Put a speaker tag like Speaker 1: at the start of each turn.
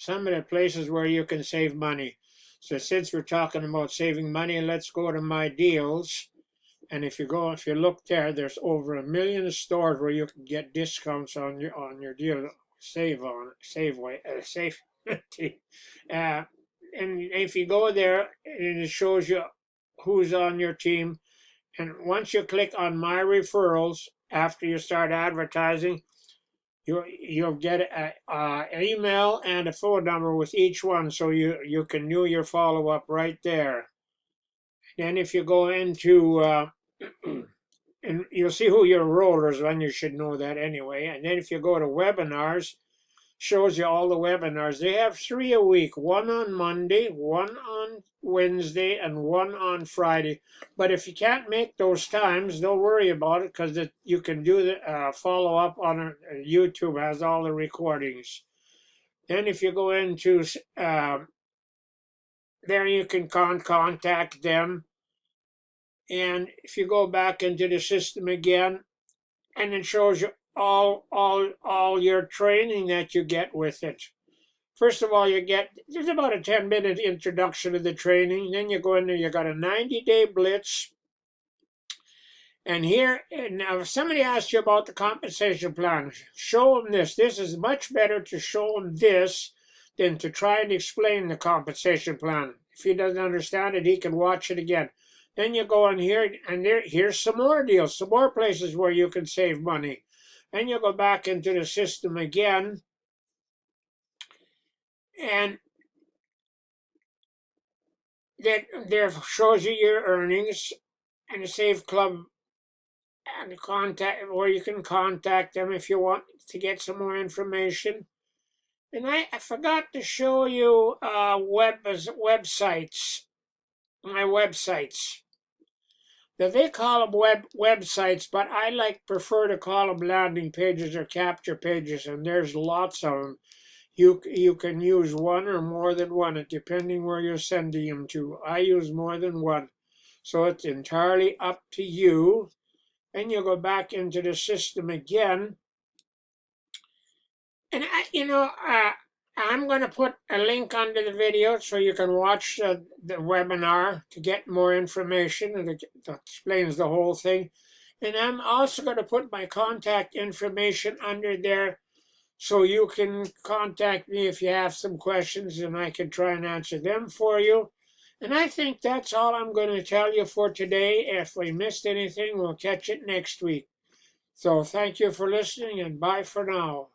Speaker 1: some of the places where you can save money. So since we're talking about saving money, let's go to my deals. And if you look there, there's over 1 million stores where you can get discounts on your deal. Save and if you go there, and it shows you who's on your team. And once you click on my referrals, after you start advertising, you'll get an email and a phone number with each one, so you can do your follow-up right there. Then if you go into and you'll see who your enrollers are, and you should know that anyway. And then if you go to webinars, shows you all the webinars. They have 3 a week, one on Monday, one on Wednesday, and one on Friday. But if you can't make those times, don't worry about it, because you can do the follow-up on YouTube, has all the recordings. Then if you go into there, you can contact them. And if you go back into the system again, and it shows you all your training that you get with it. First of all, there's about a 10-minute introduction to the training. Then you go in there, you got a 90-day blitz. And here, now if somebody asks you about the compensation plan, show them this. This is much better to show them this than to try and explain the compensation plan. If he doesn't understand it, he can watch it again. Then you go in here, and here's some more deals, some more places where you can save money. Then you go back into the system again, and that there shows you your earnings and the Save Club and contact, where you can contact them if you want to get some more information. And I forgot to show you websites, my websites. Now they call them websites, but I prefer to call them landing pages or capture pages, and there's lots of them. You can use one or more than one, depending where you're sending them to. I use more than one, so it's entirely up to you. And you go back into the system again, and I'm going to put a link under the video so you can watch the webinar to get more information, and it explains the whole thing. And I'm also going to put my contact information under there so you can contact me if you have some questions, and I can try and answer them for you. And I think that's all I'm going to tell you for today. If we missed anything, we'll catch it next week. So thank you for listening, and bye for now.